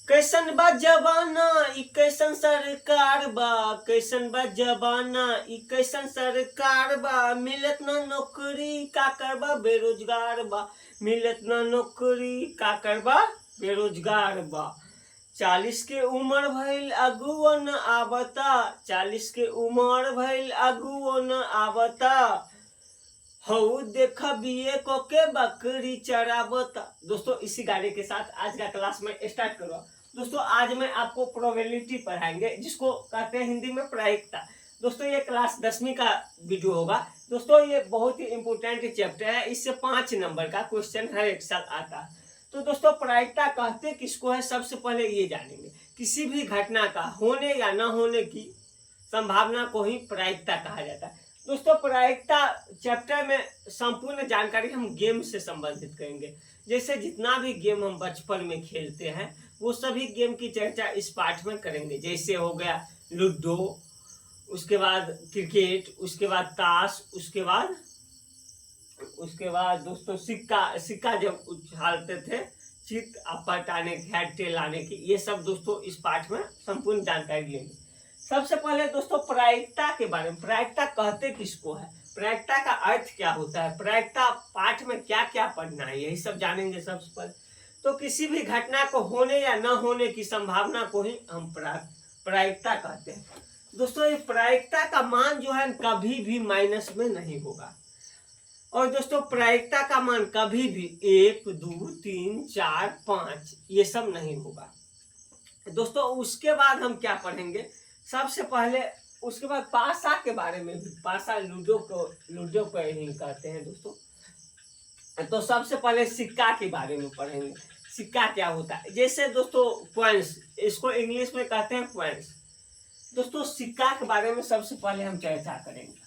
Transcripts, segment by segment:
कैसन बा जमाना ई कैसन सरकार बा, कैसन बा जमाना ई कैसन सरकार बा, मिलत ना नौकरी का करबा बेरोजगार बा, मिलत ना नौकरी का करबा बेरोजगार बा। 40 के उम्र भइल अगुओ न आवता, 40 के उम्र भइल अगुओ न आवता, हऊ देखा बीए को के बकरी चरावता। दोस्तों इसी गाने के साथ आज का क्लास में स्टार्ट करो। दोस्तों आज मैं आपको प्रोबेबिलिटी पढ़ाएंगे जिसको कहते हैं हिंदी में प्रायिकता। दोस्तों ये क्लास 10वीं का वीडियो होगा। दोस्तों ये बहुत ही इंपॉर्टेंट चैप्टर है, इससे 5 नंबर का क्वेश्चन हर एक साल आता है। तो दोस्तों प्रायिकता कहते किसको है, सबसे पहले ये जानेंगे। किसी भी घटना का होने या न होने की संभावना को ही प्रायिकता कहा जाता है। दोस्तों प्रायिकता चैप्टर में संपूर्ण जानकारी हम गेम से संबंधित करेंगे। जैसे जितना भी गेम हम बचपन में खेलते हैं वो सभी गेम की चर्चा इस पाठ में करेंगे। जैसे हो गया लूडो, उसके बाद क्रिकेट, उसके बाद ताश, उसके बाद दोस्तों सिक्का जब उछालते थे, चित अपट आने की, हेड टेल आने की, ये सब दोस्तों इस पाठ में संपूर्ण जानकारी लेंगे। सबसे पहले दोस्तों प्रायिकता के बारे में, प्रायिकता कहते किसको है, प्रायिकता का अर्थ क्या होता है, प्रायिकता पाठ में क्या क्या पढ़ना है, यही सब जानेंगे सबसे पहले। तो किसी भी घटना को होने या न होने की संभावना को ही हम प्रायिकता कहते हैं। दोस्तों ये प्रायिकता का मान जो है कभी भी माइनस में नहीं होगा। और दोस्तों प्रायिकता का मान कभी भी 1, 2, 3, 4, 5 ये सब नहीं होगा। दोस्तों उसके बाद हम क्या पढ़ेंगे, सबसे पहले उसके बाद पासा के बारे में भी, पासा लूडो को ही कहते हैं दोस्तों। तो सबसे पहले सिक्का के बारे में पढ़ेंगे, सिक्का क्या होता है। जैसे दोस्तों कॉइन्स, इसको इंग्लिश में कहते हैं कॉइन्स। दोस्तों सिक्का के बारे में सबसे पहले हम चर्चा करेंगे।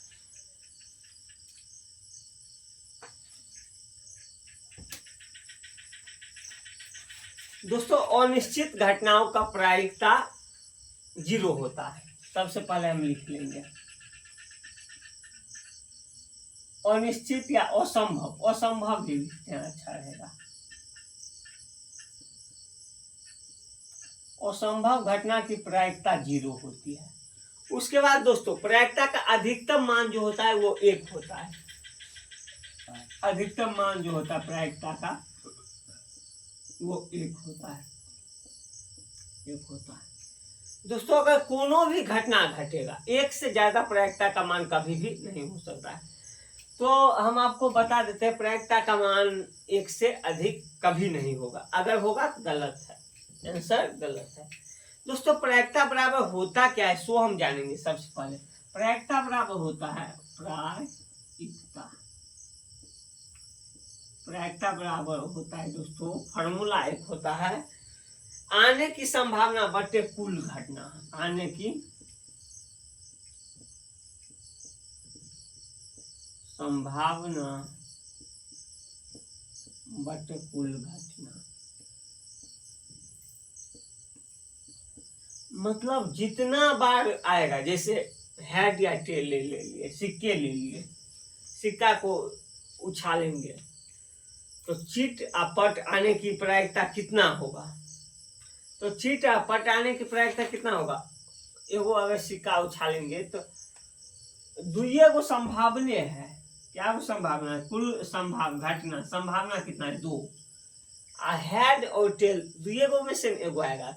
दोस्तों अनिश्चित घटनाओं का प्रायिकता 0 होता है। सबसे पहले हम लिख लेंगे अनिश्चित या असंभव, असंभव भी लिखते हैं, अच्छा रहेगा। असंभव घटना की प्रायिकता 0 होती है। उसके बाद दोस्तों प्रायिकता का अधिकतम मान जो होता है वो 1 होता है। अधिकतम मान जो होता है प्रायिकता का वो 1 होता है, 1 होता है। दोस्तों अगर कोनो भी घटना घटेगा 1 से ज्यादा प्रायिकता का मान कभी भी नहीं हो सकता है। तो हम आपको बता देते हैं प्रायिकता का मान 1 से अधिक कभी नहीं होगा, अगर होगा तो गलत है, आंसर गलत है। दोस्तों प्रायिकता बराबर होता क्या है सो हम जानेंगे। सबसे पहले प्रायिकता बराबर होता है प्रायिकता, प्रायिकता बराबर होता है दोस्तों, फॉर्मूला एक होता है आने की संभावना बटे कुल घटना, आने की संभावना बटे कुल घटना। मतलब जितना बार आएगा, जैसे हेड या टेल ले लिए, सिक्के ले लिए, सिक्का को उछालेंगे तो चिट अपट आने की प्रायिकता कितना होगा। तो चिट अपट आने की प्रायिकता कितना होगा, एगो अगर सिक्का उछालेंगे तो दुइये गो संभावने है, क्या वो संभावना है, कुल घटना संभावना कितना है 2, हेड और टेल दुइये गो में से एगो आएगा,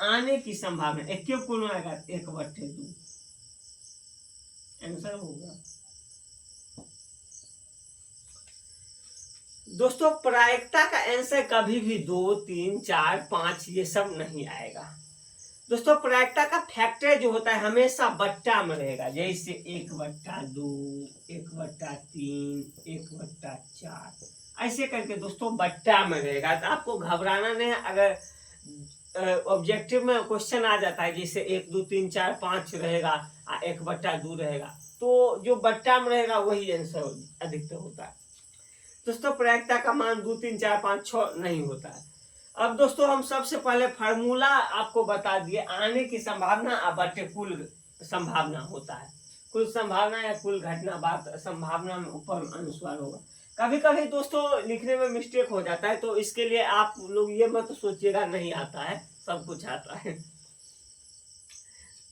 आने की संभावना एक कुल आएगा 1/2, आंसर होगा। दोस्तों प्रायिकता का आंसर कभी भी 2, 3, 4, 5 ये सब नहीं आएगा। दोस्तों प्रायिकता का फैक्टर जो होता है हमेशा बट्टा में रहेगा। जैसे 1/2, 1/3, 1/4 ऐसे करके दोस्तों बट्टा में रहेगा। तो आपको घबराना नहीं है। अगर ऑब्जेक्टिव में क्वेश्चन आ जाता है जैसे 1, 2, 3, 4, 5 रहेगा, 1/2 रहेगा, तो जो बट्टा में रहेगा वही आंसर अधिकतर होता है। दोस्तों प्रायिकता का मान 2, 3, 4, 5, 6 नहीं होता है। अब दोस्तों हम सबसे पहले फार्मूला आपको बता दिए, आने की संभावना बटे कुल संभावना होता है। कुल संभावना या कुल घटना, बात संभावना में ऊपर अनुस्वार होगा। कभी कभी दोस्तों लिखने में मिस्टेक हो जाता है, तो इसके लिए आप लोग ये मत सोचिएगा नहीं आता है, सब कुछ आता है।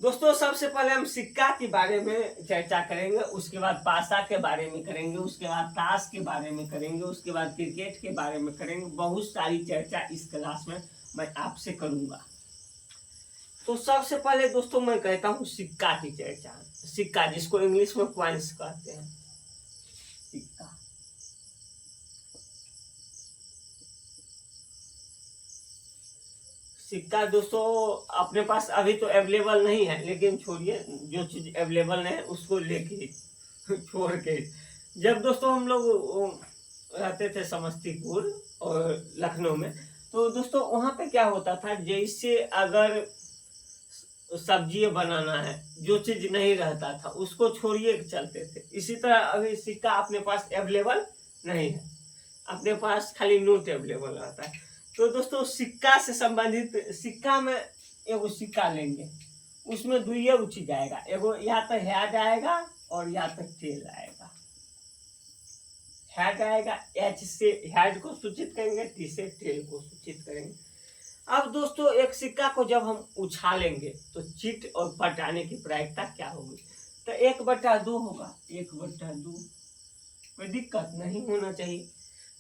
दोस्तों सबसे पहले हम सिक्का के बारे में चर्चा करेंगे, उसके बाद पासा के बारे में करेंगे, उसके बाद ताश के बारे में करेंगे, उसके बाद क्रिकेट के बारे में करेंगे। बहुत सारी चर्चा इस क्लास में मैं आपसे करूंगा। तो सबसे पहले दोस्तों मैं कहता हूँ सिक्का की चर्चा। सिक्का जिसको इंग्लिश में कॉइन्स कहते हैं, सिक्का। सिक्का दोस्तों अपने पास अभी तो अवेलेबल नहीं है, लेकिन छोड़िए, जो चीज अवेलेबल है उसको लेके छोड़ के। जब दोस्तों हम लोग रहते थे समस्तीपुर और लखनऊ में, तो दोस्तों वहां पे क्या होता था, जैसे अगर सब्जी बनाना है, जो चीज नहीं रहता था उसको छोड़िए चलते थे। इसी तरह अभी सिक्का अपने पास अवेलेबल नहीं है, अपने पास खाली नोट अवेलेबल रहता है। तो दोस्तों सिक्का से संबंधित, सिक्का में एगो सिक्का लेंगे, उसमें दुइये चीज आएगा, एगो या तो हेड आएगा और या तो टेल आएगा। हेड आएगा, एच से हेड को सूचित करेंगे, टी से टेल को सूचित करेंगे। अब दोस्तों एक सिक्का को जब हम उछालेंगे तो चिट और पट आने की प्रायिकता क्या होगी, तो 1/2 होगा, 1/2, कोई दिक्कत नहीं होना चाहिए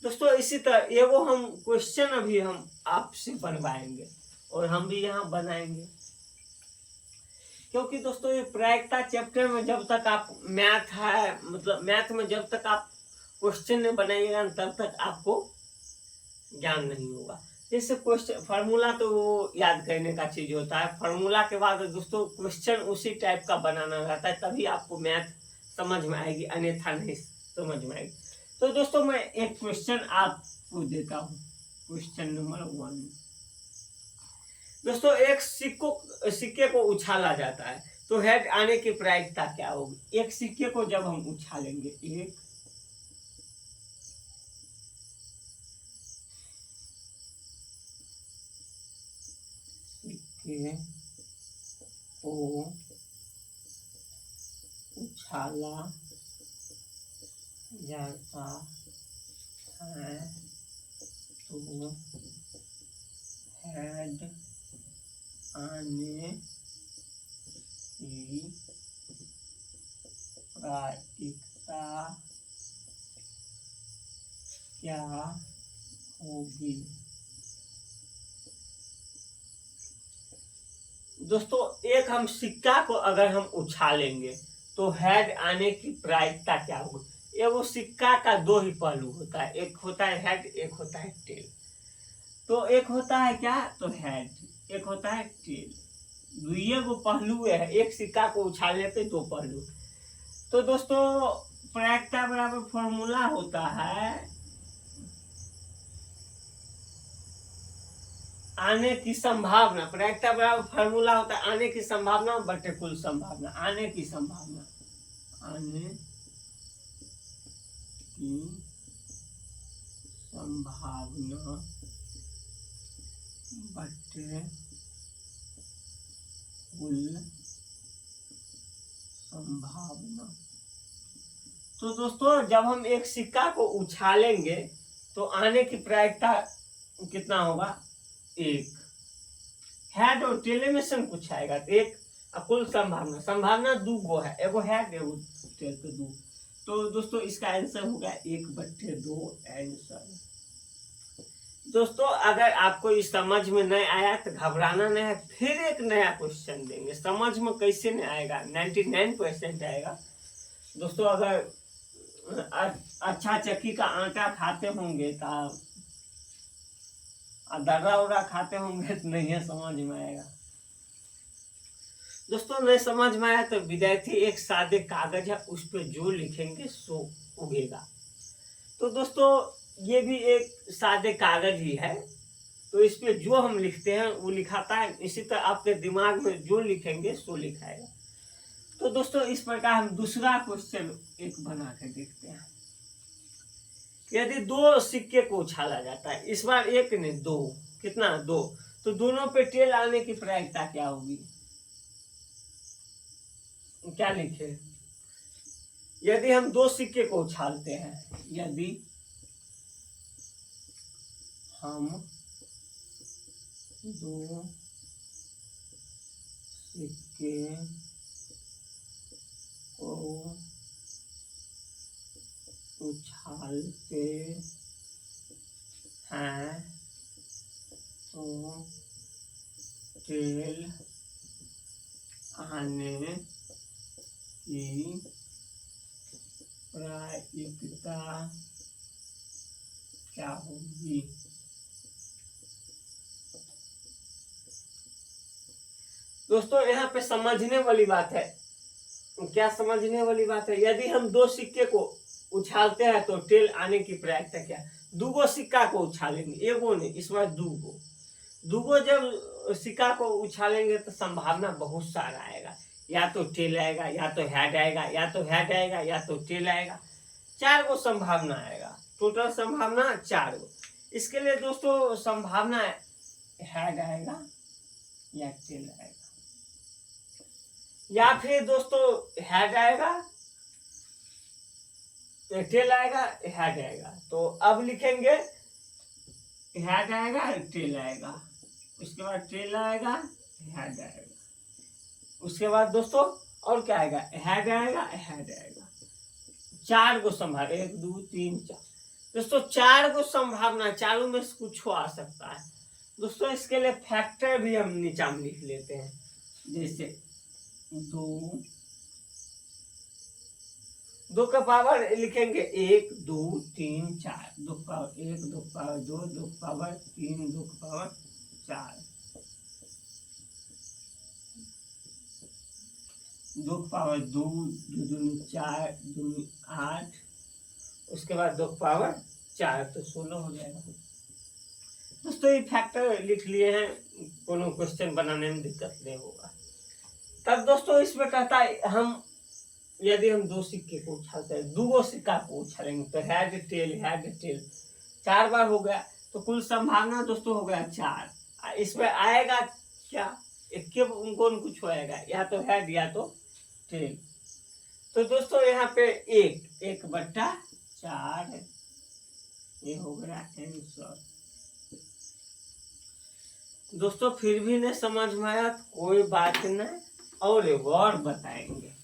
दोस्तों। इसी तरह एगो हम क्वेश्चन अभी हम आपसे बनवाएंगे और हम भी यहाँ बनाएंगे, क्योंकि दोस्तों ये प्रायिकता चैप्टर में जब तक आप मैथ है, मतलब मैथ में जब तक आप क्वेश्चन नहीं बनाइएगा तब तक आपको ज्ञान नहीं होगा। जैसे क्वेश्चन फार्मूला तो वो याद करने का चीज होता है, फार्मूला के बाद दोस्तों क्वेश्चन उसी टाइप का बनाना रहता है, तभी आपको मैथ समझ में आएगी, अन्यथा नहीं समझ में आएगी। तो दोस्तों मैं एक क्वेश्चन आपको देता हूँ, क्वेश्चन नंबर 1। दोस्तों एक सिक्के को उछाला जाता है, तो हेड आने की प्रायिकता क्या होगी। एक सिक्के को जब हम उछालेंगे, एक सिक्के को उछाला जाता है तो हेड आने की प्रायिकता क्या होगी। दोस्तों एक हम सिक्का को अगर हम उछालेंगे तो हेड आने की प्रायिकता क्या होगी। एगो सिक्का का दो ही पहलू होता है, एक होता है हेड, एक होता है टेल। तो एक होता है क्या, तो हेड, एक होता है टेल। दुइये को पहलू है, एक सिक्का को उछालने पे दो पहलू। तो दोस्तों प्रायिकता बराबर फॉर्मूला होता है आने की संभावना। प्रायिकता बराबर फॉर्मूला होता है आने की संभावना बटे कुल संभावना। आने की संभावना, आने की संभावना बटे कुल संभावना। तो दोस्तों जब हम एक सिक्का को उछालेंगे तो आने की प्रायिकता कितना होगा, 1। हेड और टेल में से कुछ आएगा तो 1, कुल संभावना, संभावना 2 गो है, एगो हेड एगो टेल पे 2। तो दोस्तों इसका आंसर होगा 1/2 आंसर। दोस्तों अगर आपको इस समझ में नहीं आया तो घबराना नहीं है, फिर एक नया क्वेश्चन देंगे। समझ में कैसे नहीं आएगा, 99% आएगा दोस्तों। अगर अच्छा चक्की का आटा खाते होंगे तो दर्रा उर्रा खाते होंगे तो नहीं है समझ में आएगा दोस्तों। नहीं समझ में आया तो विद्यार्थी एक सादे कागज है, उस पर जो लिखेंगे सो उगेगा। तो दोस्तों ये भी एक सादे कागज ही है, तो इस पे जो हम लिखते हैं वो लिखाता है। इसी तरह आपके दिमाग में जो लिखेंगे सो लिखाएगा। तो दोस्तों इस प्रकार हम दूसरा क्वेश्चन एक बना के देखते हैं। यदि 2 सिक्के को उछाला जाता है, इस बार 1 नहीं 2, कितना 2, तो दोनों पे टेल आने की प्रायिकता क्या होगी। क्या लिखे, यदि हम 2 सिक्के को उछालते हैं, यदि हम दो सिक्के को उछालते हैं तो टेल आने की प्रायिकता क्या होगी। दोस्तों यहाँ पे समझने वाली बात है। क्या समझने वाली बात है? यदि हम दो सिक्के को उछालते हैं तो टेल आने की प्रायिकता क्या। दूगो सिक्का को उछालेंगे, एगो नहीं, इस बार दूगो जब सिक्का को उछालेंगे तो संभावना बहुत सारा आएगा। या तो टेल आएगा, या तो हेड आएगा, या तो हेड आएगा, या तो टेल आएगा। 4 गो संभावना आएगा। टोटल संभावना 4 गो। इसके लिए दोस्तों संभावना हेड आएगा या टेल आएगा, या फिर दोस्तों हेड आएगा, टेल आएगा, हेड आएगा। तो अब लिखेंगे हेड आएगा, टेल आएगा, उसके बाद टेल आएगा, हेड आएगा, उसके बाद दोस्तों और क्या आएगा, हेड आएगा, हेड आएगा। 4 गो संभावना, 1 2 3 4 दोस्तों, 4 गो संभावना, चारों में से कुछ आ सकता है दोस्तों। इसके लिए फैक्टर भी हम नीचा में लिख लेते हैं, जैसे 2 का पावर लिखेंगे 1 2 3 4, 2 का पावर 1, 2 का पावर 2, 2 का पावर 3, 2 का पावर 4, 2 का पावर 2, 2 दूनी 4, 2 8, उसके बाद 2 का पावर 4, तो 16 हो जाएगा दोस्तों। ये फैक्टर लिख लिए हैं, कोनो क्वेश्चन बनाने में दिक्कत नहीं होगा। तब दोस्तों इसमें कहता है हम यदि हम 2 सिक्के को उछालते हैं, 2 सिक्का को उछालेंगे तो हेड टेल 4 बार हो गया। तो कुल संभावना दोस्तों हो गया 4। इसमें आएगा क्या, एक कौन कुछ होएगा, या तो हेड या तो टेल। तो दोस्तों यहाँ पे 1/4 ये हो गया आंसर। दोस्तों फिर भी नहीं समझ में आया तो कोई बात नहीं, और एक और बताएंगे।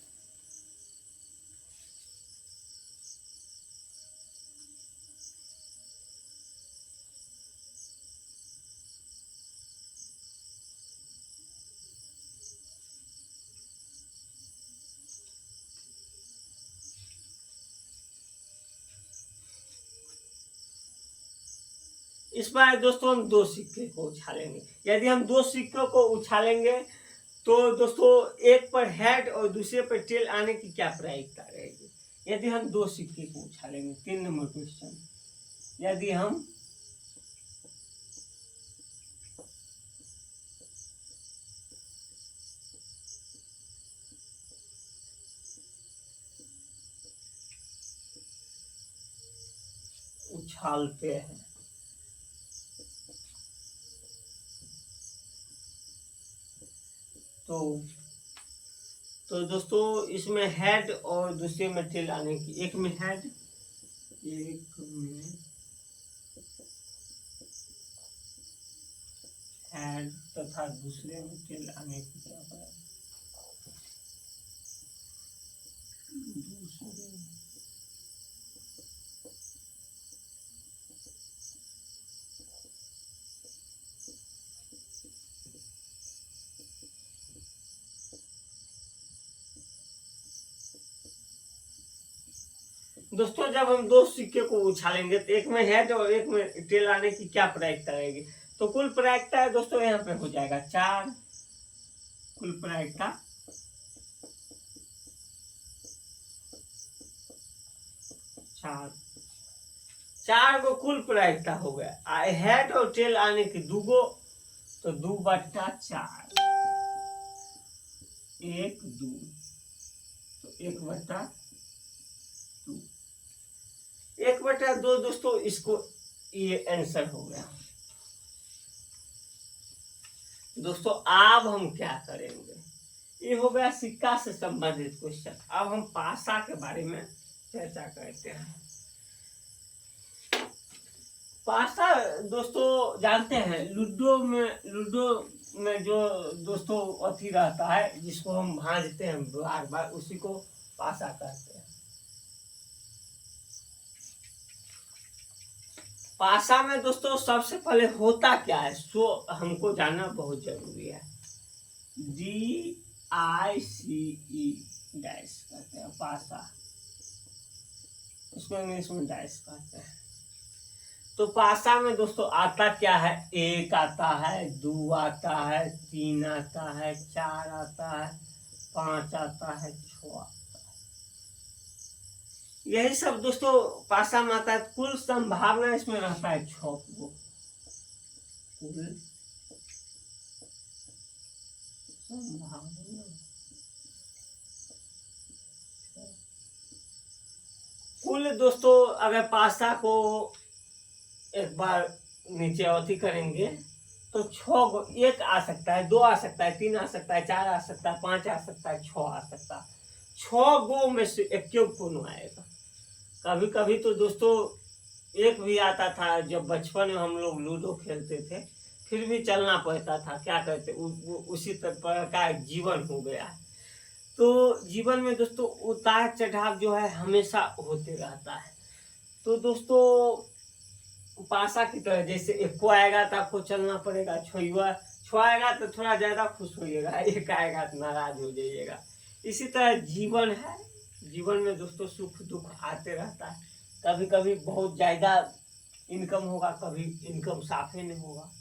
इस बार दोस्तों हम 2 सिक्के को उछालेंगे। यदि हम 2 सिक्कों को उछालेंगे तो दोस्तों एक पर हेड और दूसरे पर टेल आने की क्या प्रायिकता रहेगी। यदि हम 2 सिक्के को उछालेंगे, 3 नंबर क्वेश्चन, यदि हम उछालते हैं तो दोस्तों इसमें हेड और दूसरे में टेल आने की, एक में हेड, एक में हेड तथा दूसरे में टेल आने की क्या है। दोस्तों जब हम 2 सिक्के को उछालेंगे तो एक में हेड और एक में टेल आने की क्या प्रायिकता रहेगी। तो कुल प्रायिकता है दोस्तों यहाँ पे हो जाएगा 4, कुल प्रायिकता 4 गो कुल प्रायिकता हो गया। हेड और टेल आने की 2 गो, तो 2/4, 1 2, तो 1/2, 1/2 दोस्तों, इसको ये आंसर हो गया। दोस्तों अब हम क्या करेंगे, ये हो गया सिक्का से संबंधित क्वेश्चन। अब हम पासा के बारे में चर्चा करते हैं। पासा दोस्तों जानते हैं, लूडो में जो दोस्तों अथी रहता है जिसको हम भांजते हैं बार बार, उसी को पासा कहते हैं। पासा में दोस्तों सबसे पहले होता क्या है सो हमको जानना बहुत जरूरी है। DICE डाइस कहते हैं पासा, उसको इंग्लिश में डाइस कहते हैं। तो पासा में दोस्तों आता क्या है, 1 आता है, 2 आता है, 3 आता है, 4 आता है, 5 आता है, 6 आता है। यही सब दोस्तों पासा में आता है। कुल संभावना इसमें रहता है 6 को। कुल संभावना, कुल दोस्तों अगर पासा को एक बार नीचे अवधि करेंगे तो 6 1 आ सकता है, 2 आ सकता है, 3 आ सकता है, 4 आ सकता है, 5 आ सकता है, 6 आ सकता है। 6 गो में से एक को आएगा। कभी कभी तो दोस्तों 1 भी आता था। जब बचपन में हम लोग लूडो खेलते थे फिर भी चलना पड़ता था, क्या कहते उसी तरह का जीवन हो गया है। तो जीवन में दोस्तों उतार चढ़ाव जो है हमेशा होते रहता है। तो दोस्तों पासा की तरह जैसे 1 को आएगा तो आपको चलना पड़ेगा, 6 आएगा तो थोड़ा ज्यादा खुश होइएगा, 1 आएगा तो नाराज हो जाइएगा। इसी तरह जीवन है। जीवन में दोस्तों सुख दुख आते रहता है। कभी कभी बहुत ज्यादा इनकम होगा, कभी इनकम साफे नहीं होगा।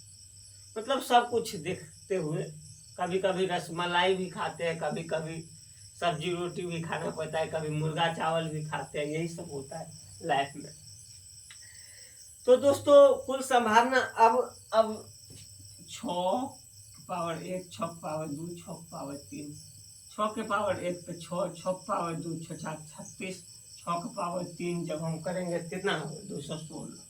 मतलब सब कुछ देखते हुए कभी कभी रसमलाई भी खाते हैं, कभी कभी सब्जी रोटी भी खाना पड़ता है, कभी मुर्गा चावल भी खाते हैं। यही सब होता है लाइफ में। तो दोस्तों कुल संभावना अब 6 पावर 1, 6 पावर 2, 6 पावर 3, 6 के पावर 1 पे 6, 6 पावर 2 6 7 36, 6 के पावर 3 जब हम करेंगे कितना होगा, 216।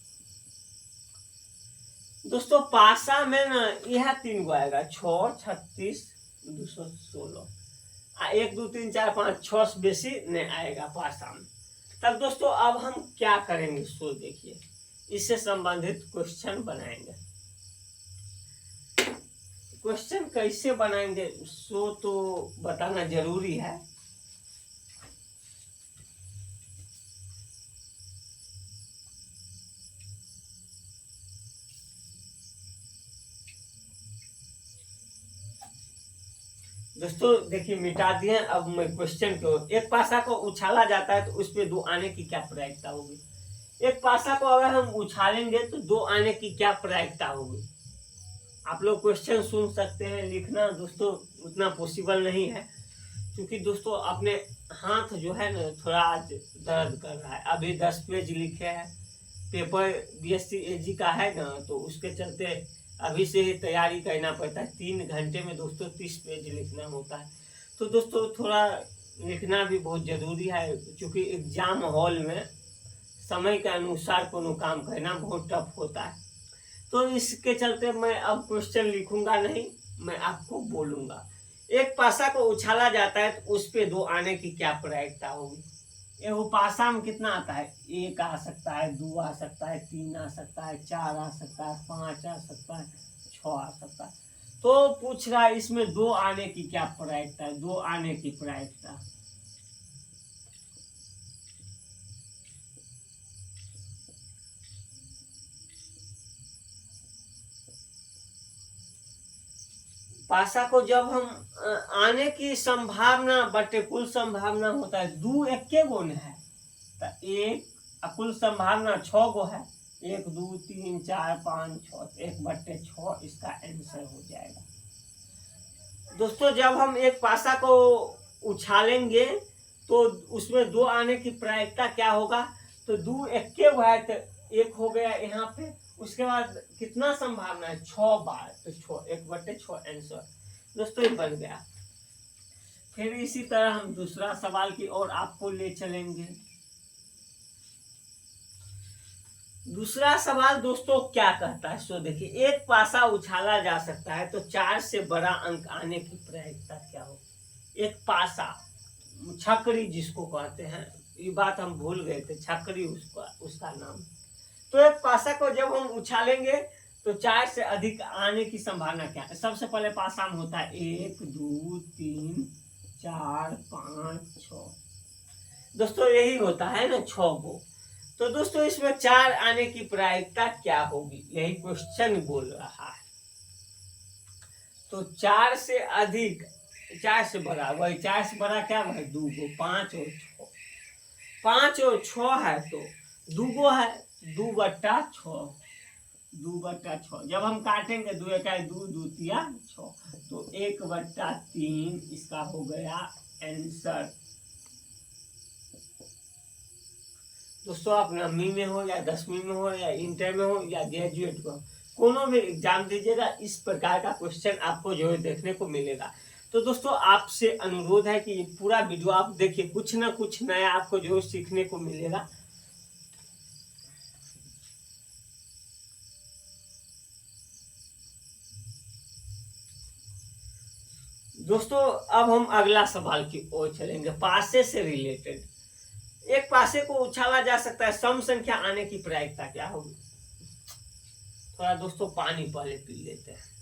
दोस्तों पासा में ना यह 3 गो आएगा, 6 36 216। 1 2 3 4 5 6 से बेसी नहीं आएगा पासा में। तब दोस्तों अब हम क्या करेंगे सो देखिए, इससे संबंधित क्वेश्चन बनाएंगे। क्वेश्चन कैसे बनाएंगे सो तो बताना जरूरी है। दोस्तों देखिए मिटा दिए। अब मैं क्वेश्चन को, एक पासा को उछाला जाता है तो उस पे 2 आने की क्या प्रायिकता होगी। एक पासा को अगर हम उछालेंगे तो 2 आने की क्या प्रायिकता होगी। आप लोग क्वेश्चन सुन सकते हैं, लिखना दोस्तों उतना पॉसिबल नहीं है क्योंकि दोस्तों अपने हाथ जो है ना थोड़ा आज दर्द कर रहा है। अभी 10 पेज लिखे हैं, पेपर BSc AG का है ना, तो उसके चलते अभी से ही तैयारी करना पड़ता है। 3 घंटे में दोस्तों 30 पेज लिखना होता है। तो दोस्तों थोड़ा लिखना भी बहुत जरूरी है क्योंकि एग्जाम हॉल में समय के अनुसार कोनो काम करना बहुत टफ होता है। तो इसके चलते मैं अब क्वेश्चन लिखूंगा नहीं, मैं आपको बोलूंगा। एक पासा को उछाला जाता है तो उस पे 2 आने की क्या प्रायिकता होगी। वो पासा में कितना आता है, 1 आ सकता है, 2 आ सकता है, 3 आ सकता है, 4 आ सकता है, 5 आ सकता है, 6 आ सकता है। तो पूछ रहा है इसमें 2 आने की क्या प्रायिकता है, 2 आने की प्रायिकता। पासा को जब हम आने की संभावना बटे कुल संभावना होता है, 2 एक्के गो है तो 1 कुल संभावना 6 गो है, 1 2 3 4 5 6, 1 बटे 6 इसका आंसर हो जाएगा। दोस्तों जब हम एक पासा को उछालेंगे तो उसमें 2 आने की प्रायिकता क्या होगा, तो 2 एक्के गो है तो 1 हो गया यहाँ पे। उसके बाद कितना संभावना है, 6 बार, तो 6 1 बटे 6 आंसर दोस्तों ये बन गया। फिर इसी तरह हम दूसरा सवाल की ओर आपको ले चलेंगे। दूसरा सवाल दोस्तों क्या कहता है सो देखिए, एक पासा उछाला जा सकता है तो 4 से बड़ा अंक आने की प्रायिकता क्या हो। एक पासा, छकड़ी जिसको कहते हैं, ये बात हम भूल गए थे, छकड़ी उसका नाम। तो एक पासा को जब हम उछालेंगे तो 4 से अधिक आने की संभावना क्या है? सबसे पहले पासा में होता है 1 2 3 4 5 6। दोस्तों यही होता है ना 6 को। तो दोस्तों इसमें 4 आने की प्रायिकता क्या होगी, यही क्वेश्चन बोल रहा है। तो 4 से अधिक, 4 से बड़ा, वही 4 से बड़ा क्या है? 2 को, 5 और 6, 5 और 6 है तो 2 को है, 2/6, 2/6। जब हम काटेंगे 2 1 2 2 3 6, तो 1/3 इसका हो गया आंसर। दोस्तों आप 9वीं में हो या 10वीं में हो या इंटर में हो या ग्रेजुएट में हो, कोनो भी एग्जाम दीजिएगा, इस प्रकार का क्वेश्चन आपको जो है देखने को मिलेगा। तो दोस्तों आपसे अनुरोध है कि ये पूरा वीडियो आप देखिए, कुछ ना कुछ नया आपको जो सीखने को मिलेगा। दोस्तों अब हम अगला सवाल की ओर चलेंगे, पासे से रिलेटेड। एक पासे को उछाला जा सकता है, सम संख्या आने की प्रायिकता क्या होगी? थोड़ा दोस्तों पानी पहले पी लेते हैं।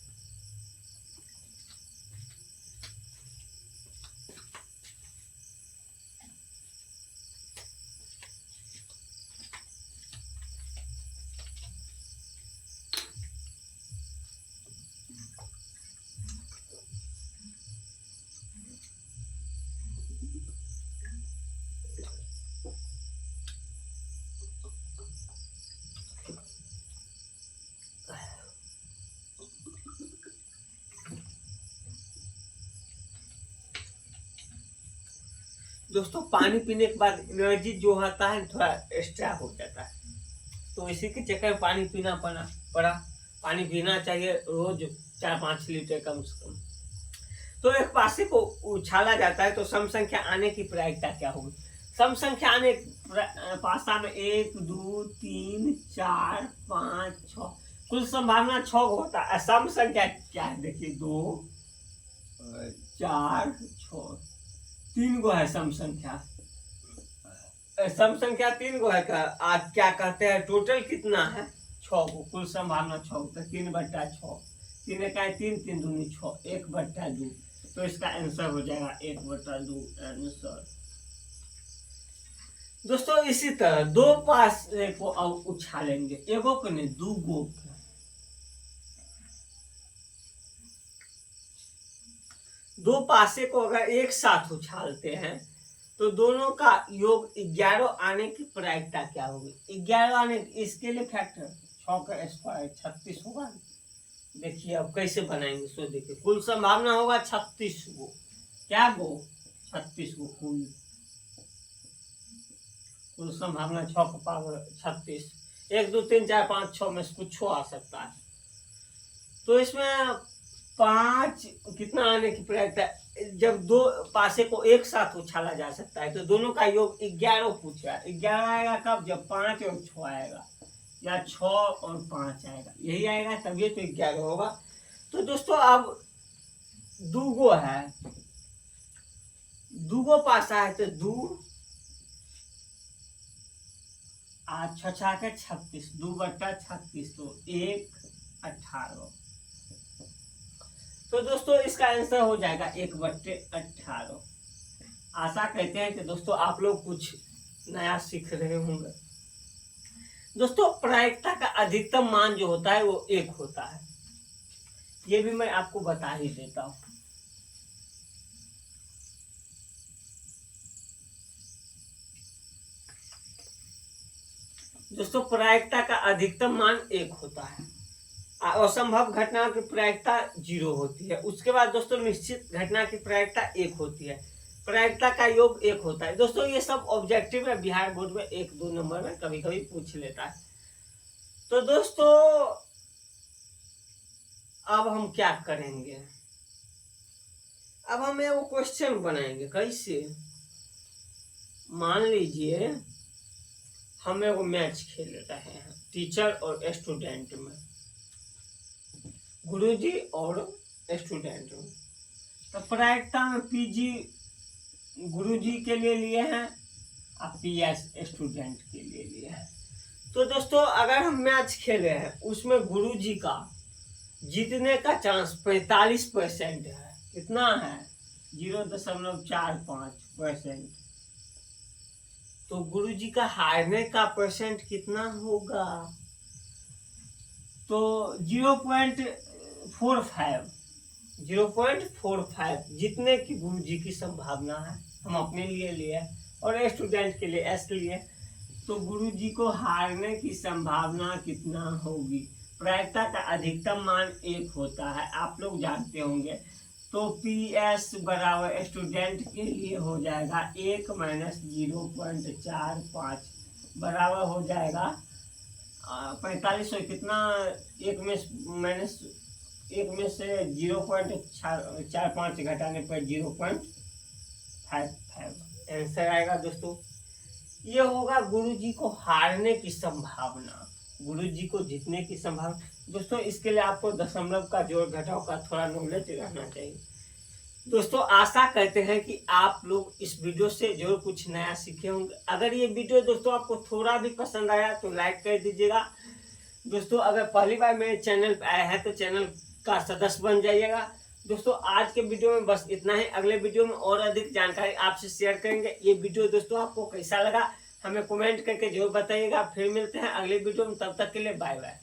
दोस्तों पानी पीने के बाद एनर्जी जो आता है थोड़ा एक्स्ट्रा हो जाता है, तो इसी के चक्कर में पानी पीना पड़ा। पानी पीना चाहिए रोज 4-5 लीटर कम से कम। तो एक पासे को उछाला जाता है तो सम संख्या आने की प्रायिकता क्या होगी? सम संख्या आने पासा में 1 2 3 4 5 6, कुल संभावना 6 होता है। सम संख्या क्या है देखिए, 2 4 6, 3 गो है सम संख्या। सम संख्या 3 गो है का, आज क्या कहते हैं टोटल कितना है? 6 गो, कुल संभावना 6 होता है। 3/6, 3 1 3 3 दूनी 6, 1/2। तो इसका आंसर हो जाएगा 1/2 आंसर। दोस्तों इसी तरह 2 पासे को अब उछालेंगे, एगो को नहीं 2 गो। 2 पासे को अगर एक साथ उछालते हैं तो दोनों का योग 11 आने की प्रायिकता क्या होगी? 11 आने, इसके लिए फैक्टर 6 का स्क्वायर 36 होगा। देखिए अब कैसे बनाएंगे, सो देखिए कुल संभावना होगा 36 गो, क्या गो? 36 गो कुल संभावना 6 का पावर 36। 1 2 3 4 5 6 में से कुछ आ सकता है। तो इसमें 5 कितना आने की प्रायिकता? जब 2 पासे को एक साथ उछाला जा सकता है तो दोनों का योग 11 पूछा है। 11 आएगा कब? जब 5 और 6 आएगा, या 6 और 5 आएगा, यही आएगा तभी तो 11 होगा। तो दोस्तों अब 2 गो है, 2 गो पासा है तो 2 8 6 के 36, 2/36, तो 1/18। तो दोस्तों इसका आंसर हो जाएगा 1/18। आशा कहते हैं कि दोस्तों आप लोग कुछ नया सीख रहे होंगे। दोस्तों प्रायिकता का अधिकतम मान जो होता है वो 1 होता है, ये भी मैं आपको बता ही देता हूं। दोस्तों प्रायिकता का अधिकतम मान 1 होता है, असंभव घटना की प्रायिकता 0 होती है। उसके बाद दोस्तों निश्चित घटना की प्रायिकता 1 होती है, प्रायिकता का योग 1 होता है। दोस्तों ये सब ऑब्जेक्टिव है, बिहार बोर्ड में 1-2 नंबर में कभी कभी पूछ लेता है। तो दोस्तों अब हम क्या करेंगे, अब हम वो क्वेश्चन बनाएंगे। कैसे? मान लीजिए हम एगो मैच खेल रहे हैं टीचर और स्टूडेंट में, गुरुजी और स्टूडेंट में। तो प्रायिकता में पीजी गुरुजी के लिए लिए हैं और पीएस स्टूडेंट के लिए लिए हैं। तो दोस्तों अगर हम मैच खेले हैं उसमें गुरुजी का जीतने का चांस 45% है। कितना है? 0.45%। तो गुरुजी का हारने का परसेंट कितना होगा? तो 0.45। 0.45 जीतने की गुरुजी की संभावना है। हम अपने लिए लिए और स्टूडेंट के लिए एस लिए। तो गुरुजी को हारने की संभावना कितना होगी? प्रायिकता का अधिकतम मान 1 होता है, आप लोग जानते होंगे। तो पी एस बराबर स्टूडेंट के लिए हो जाएगा 1 - 0.45 बराबर हो जाएगा 45। कितना? एक में से 0.45 घटाने पर 0.55 आंसर आएगा दोस्तों। ये होगा गुरुजी को हारने की संभावना। गुरुजी को जीतने की संभावना दोस्तों, इसके लिए आपको दशमलव का जोड़ घटाव का थोड़ा नॉलेज रहना चाहिए। दोस्तों आशा करते हैं कि आप लोग इस वीडियो से जरूर कुछ नया सीखे होंगे। अगर ये वीडियो दोस्तों आपको थोड़ा भी पसंद आया तो लाइक कर दीजिएगा। दोस्तों अगर पहली बार मेरे चैनल पे आए हैं तो चैनल का सदस्य बन जाइएगा। दोस्तों आज के वीडियो में बस इतना ही। अगले वीडियो में और अधिक जानकारी आपसे शेयर करेंगे। ये वीडियो दोस्तों आपको कैसा लगा हमें कमेंट करके जरूर बताइएगा। फिर मिलते हैं अगले वीडियो में, तब तक के लिए बाय बाय।